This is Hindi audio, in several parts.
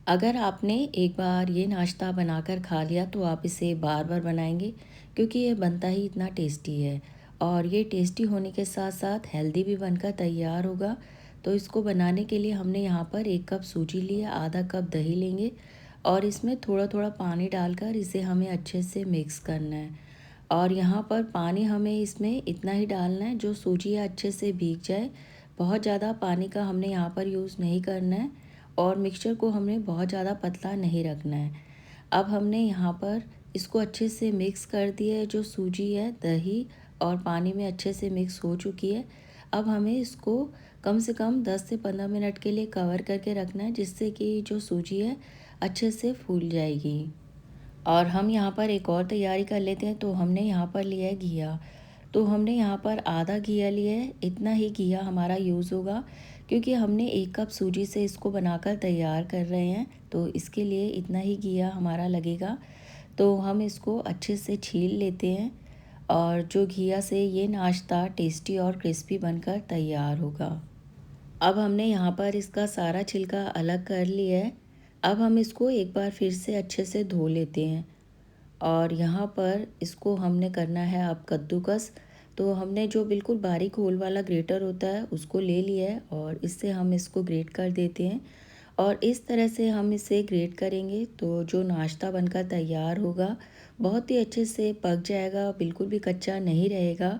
अगर आपने एक बार ये नाश्ता बनाकर खा लिया तो आप इसे बार बार बनाएंगे, क्योंकि ये बनता ही इतना टेस्टी है। और ये टेस्टी होने के साथ साथ हेल्दी भी बनकर तैयार होगा। तो इसको बनाने के लिए हमने यहाँ पर 1 कप सूजी लिया, आधा कप दही लेंगे और इसमें थोड़ा थोड़ा पानी डालकर इसे हमें अच्छे से मिक्स करना है। और यहाँ पर पानी हमें इसमें इतना ही डालना है जो सूजी है अच्छे से भीग जाए। बहुत ज़्यादा पानी का हमने यहाँ पर यूज़ नहीं करना है और मिक्सचर को हमने बहुत ज़्यादा पतला नहीं रखना है। अब हमने यहाँ पर इसको अच्छे से मिक्स कर दिया है। जो सूजी है दही और पानी में अच्छे से मिक्स हो चुकी है। अब हमें इसको कम से कम 10 से 15 मिनट के लिए कवर करके रखना है, जिससे कि जो सूजी है अच्छे से फूल जाएगी। और हम यहाँ पर एक और तैयारी कर लेते हैं। तो हमने यहाँ पर लिया है घिया। तो हमने यहाँ पर आधा घिया लिया है, इतना ही घिया हमारा यूज़ होगा, क्योंकि हमने 1 कप सूजी से इसको बनाकर तैयार कर रहे हैं। तो इसके लिए इतना ही घिया हमारा लगेगा। तो हम इसको अच्छे से छील लेते हैं और जो घिया से ये नाश्ता टेस्टी और क्रिस्पी बनकर तैयार होगा। अब हमने यहाँ पर इसका सारा छिलका अलग कर लिया है। अब हम इसको एक बार फिर से अच्छे से धो लेते हैं और यहाँ पर इसको हमने करना है अब कद्दूकस। तो हमने जो बिल्कुल बारीक होल वाला ग्रेटर होता है उसको ले लिया है और इससे हम इसको ग्रेट कर देते हैं। और इस तरह से हम इसे ग्रेट करेंगे तो जो नाश्ता बनकर तैयार होगा बहुत ही अच्छे से पक जाएगा, बिल्कुल भी कच्चा नहीं रहेगा।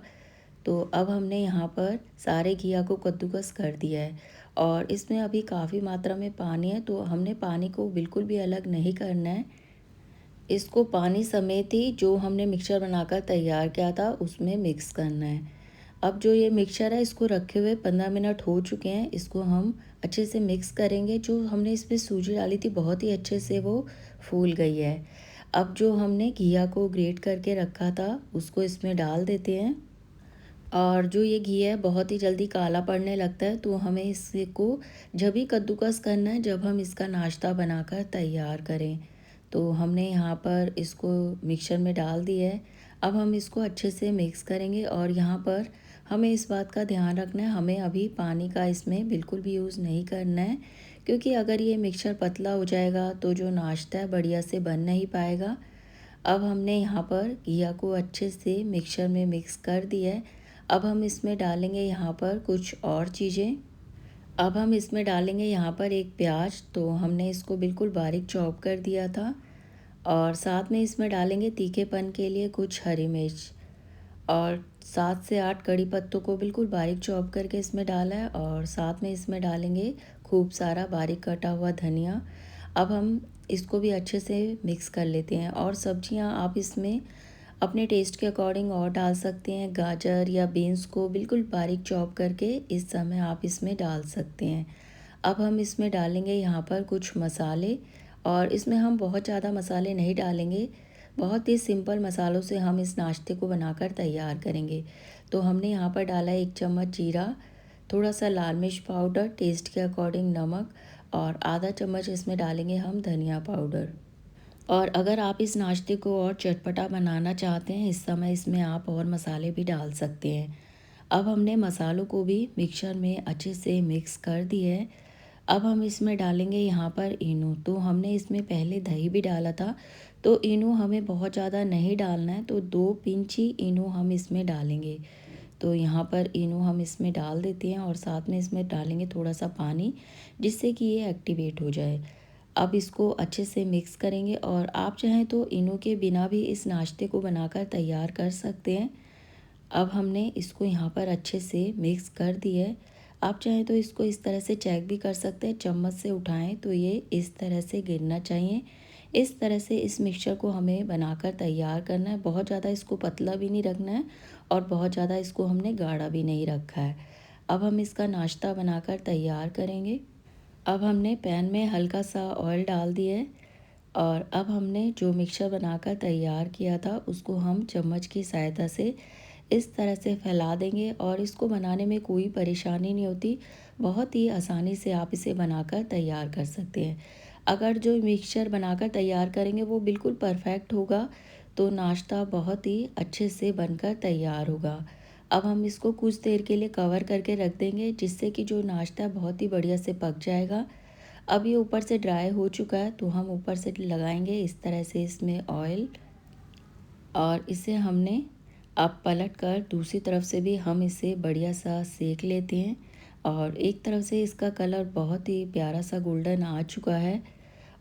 तो अब हमने यहाँ पर सारे घिया को कद्दूकस कर दिया है और इसमें अभी काफ़ी मात्रा में पानी है, तो हमने पानी को बिल्कुल भी अलग नहीं करना है। इसको पानी समेत ही जो हमने मिक्सचर बनाकर तैयार किया था उसमें मिक्स करना है। अब जो ये मिक्सचर है इसको रखे हुए 15 मिनट हो चुके हैं। इसको हम अच्छे से मिक्स करेंगे। जो हमने इसमें सूजी डाली थी बहुत ही अच्छे से वो फूल गई है। अब जो हमने घिया को ग्रेट करके रखा था उसको इसमें डाल देते हैं। और जो ये घी है बहुत ही जल्दी काला पड़ने लगता है, तो हमें इसको जब भी कद्दूकस करना है जब हम इसका नाश्ता बनाकर तैयार करें। तो हमने यहाँ पर इसको मिक्सचर में डाल दिया है। अब हम इसको अच्छे से मिक्स करेंगे और यहाँ पर हमें इस बात का ध्यान रखना है, हमें अभी पानी का इसमें बिल्कुल भी यूज़ नहीं करना है, क्योंकि अगर ये मिक्सचर पतला हो जाएगा तो जो नाश्ता है बढ़िया से बन नहीं पाएगा। अब हमने यहाँ पर घिया को अच्छे से मिक्सचर में मिक्स कर दिया है। अब हम इसमें डालेंगे यहाँ पर कुछ और चीज़ें। अब हम इसमें डालेंगे यहाँ पर एक प्याज, तो हमने इसको बिल्कुल बारीक चॉप कर दिया था। और साथ में इसमें डालेंगे तीखेपन के लिए कुछ हरी मिर्च और 7 से 8 कड़ी पत्तों को बिल्कुल बारीक चॉप करके इसमें डाला है और साथ में इसमें डालेंगे खूब सारा बारीक कटा हुआ धनिया। अब हम इसको भी अच्छे से मिक्स कर लेते हैं और सब्जियां आप इसमें अपने टेस्ट के अकॉर्डिंग और डाल सकते हैं। गाजर या बीन्स को बिल्कुल बारीक चॉप करके इस समय आप इसमें डाल सकते हैं। अब हम इसमें डालेंगे यहाँ पर कुछ मसाले और इसमें हम बहुत ज़्यादा मसाले नहीं डालेंगे। बहुत ही सिंपल मसालों से हम इस नाश्ते को बनाकर तैयार करेंगे। तो हमने यहाँ पर डाला 1 चम्मच जीरा, थोड़ा सा लाल मिर्च पाउडर, टेस्ट के अकॉर्डिंग नमक और आधा चम्मच इसमें डालेंगे हम धनिया पाउडर। और अगर आप इस नाश्ते को और चटपटा बनाना चाहते हैं इस समय इसमें आप और मसाले भी डाल सकते हैं। अब हमने मसालों को भी मिक्सचर में अच्छे से मिक्स कर दिया है। अब हम इसमें डालेंगे यहाँ पर इनो। तो हमने इसमें पहले दही भी डाला था, तो इनो हमें बहुत ज़्यादा नहीं डालना है, तो 2 पिंच ही इनो हम इसमें डालेंगे। तो यहाँ पर इनो हम इसमें डाल देते हैं और साथ में इसमें डालेंगे थोड़ा सा पानी, जिससे कि ये एक्टिवेट हो जाए। अब इसको अच्छे से मिक्स करेंगे और आप चाहें तो इनो के बिना भी इस नाश्ते को बनाकर तैयार कर सकते हैं। अब हमने इसको यहाँ पर अच्छे से मिक्स कर दिया है। आप चाहें तो इसको इस तरह से चेक भी कर सकते हैं, चम्मच से उठाएं तो ये इस तरह से गिरना चाहिए। इस तरह से इस मिक्सचर को हमें बनाकर तैयार करना है। बहुत ज़्यादा इसको पतला भी नहीं रखना है और बहुत ज़्यादा इसको हमने गाढ़ा भी नहीं रखा है। अब हम इसका नाश्ता बनाकर तैयार करेंगे। अब हमने पैन में हल्का सा ऑयल डाल दिया है और अब हमने जो मिक्सचर बनाकर तैयार किया था उसको हम चम्मच की सहायता से इस तरह से फैला देंगे और इसको बनाने में कोई परेशानी नहीं होती। बहुत ही आसानी से आप इसे बनाकर तैयार कर सकते हैं। अगर जो मिक्सचर बनाकर तैयार करेंगे वो बिल्कुल परफेक्ट होगा तो नाश्ता बहुत ही अच्छे से बनकर तैयार होगा। अब हम इसको कुछ देर के लिए कवर करके रख देंगे, जिससे कि जो नाश्ता बहुत ही बढ़िया से पक जाएगा। अब ये ऊपर से ड्राई हो चुका है तो हम ऊपर से लगाएंगे इस तरह से इसमें ऑयल, और इसे हमने अब पलट कर दूसरी तरफ से भी हम इसे बढ़िया सा सेक लेते हैं। और एक तरफ से इसका कलर बहुत ही प्यारा सा गोल्डन आ चुका है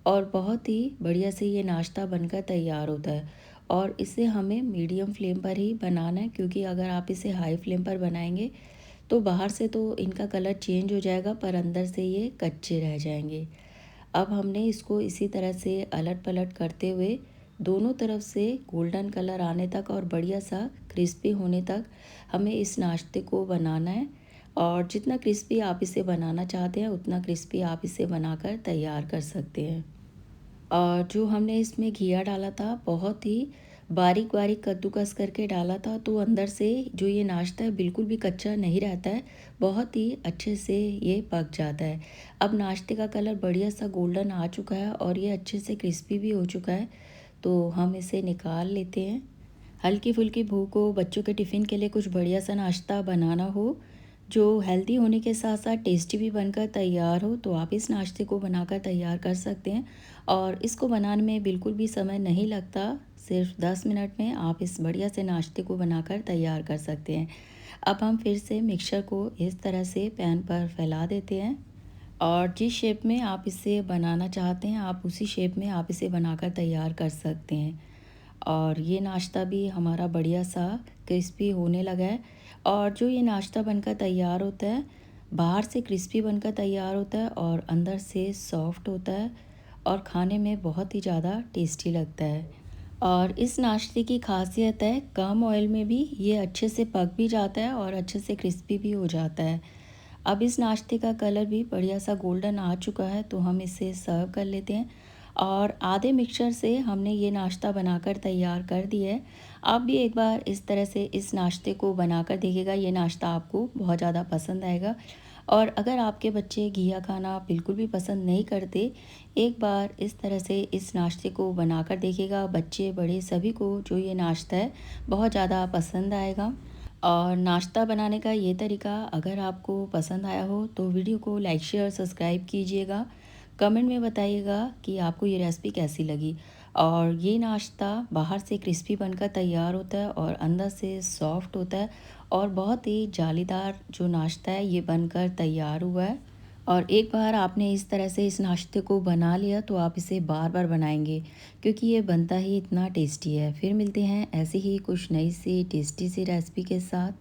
और बहुत ही बढ़िया से ये नाश्ता बनकर तैयार होता है। और इसे हमें मीडियम फ्लेम पर ही बनाना है, क्योंकि अगर आप इसे हाई फ्लेम पर बनाएंगे तो बाहर से तो इनका कलर चेंज हो जाएगा पर अंदर से ये कच्चे रह जाएंगे। अब हमने इसको इसी तरह से अलट पलट करते हुए दोनों तरफ से गोल्डन कलर आने तक और बढ़िया सा क्रिस्पी होने तक हमें इस नाश्ते को बनाना है। और जितना क्रिस्पी आप इसे बनाना चाहते हैं उतना क्रिस्पी आप इसे बनाकर तैयार कर सकते हैं। और जो हमने इसमें घिया डाला था बहुत ही बारीक बारीक कद्दूकस करके डाला था, तो अंदर से जो ये नाश्ता है बिल्कुल भी कच्चा नहीं रहता है, बहुत ही अच्छे से ये पक जाता है। अब नाश्ते का कलर बढ़िया सा गोल्डन आ चुका है और ये अच्छे से क्रिस्पी भी हो चुका है, तो हम इसे निकाल लेते हैं। हल्की फुल्की भूख हो, बच्चों के टिफ़िन के लिए कुछ बढ़िया सा नाश्ता बनाना हो जो हेल्दी होने के साथ साथ टेस्टी भी बनकर तैयार हो, तो आप इस नाश्ते को बनाकर तैयार कर सकते हैं। और इसको बनाने में बिल्कुल भी समय नहीं लगता, सिर्फ 10 मिनट में आप इस बढ़िया से नाश्ते को बनाकर तैयार कर सकते हैं। अब हम फिर से मिक्सचर को इस तरह से पैन पर फैला देते हैं और जिस शेप में आप इसे बनाना चाहते हैं आप उसी शेप में आप इसे बनाकर तैयार कर सकते हैं। और ये नाश्ता भी हमारा बढ़िया सा क्रिस्पी होने लगा है। और जो ये नाश्ता बनकर तैयार होता है, बाहर से क्रिस्पी बनकर तैयार होता है और अंदर से सॉफ्ट होता है और खाने में बहुत ही ज़्यादा टेस्टी लगता है। और इस नाश्ते की खासियत है कम ऑयल में भी ये अच्छे से पक भी जाता है और अच्छे से क्रिस्पी भी हो जाता है। अब इस नाश्ते का कलर भी बढ़िया सा गोल्डन आ चुका है तो हम इसे सर्व कर लेते हैं। और आधे मिक्सचर से हमने ये नाश्ता बनाकर तैयार कर दिया है। आप भी एक बार इस तरह से इस नाश्ते को बनाकर देखिएगा, ये नाश्ता आपको बहुत ज़्यादा पसंद आएगा। और अगर आपके बच्चे घिया खाना बिल्कुल भी पसंद नहीं करते, एक बार इस तरह से इस नाश्ते को बनाकर देखिएगा, बच्चे बड़े सभी को जो ये नाश्ता है बहुत ज़्यादा पसंद आएगा। और नाश्ता बनाने का ये तरीका अगर आपको पसंद आया हो तो वीडियो को लाइक शेयर सब्सक्राइब कीजिएगा। कमेंट में बताइएगा कि आपको ये रेसिपी कैसी लगी। और ये नाश्ता बाहर से क्रिस्पी बनकर तैयार होता है और अंदर से सॉफ्ट होता है और बहुत ही जालीदार जो नाश्ता है ये बनकर तैयार हुआ है। और एक बार आपने इस तरह से इस नाश्ते को बना लिया तो आप इसे बार बार बनाएंगे, क्योंकि ये बनता ही इतना टेस्टी है। फिर मिलते हैं ऐसी ही कुछ नई सी टेस्टी सी रेसिपी के साथ।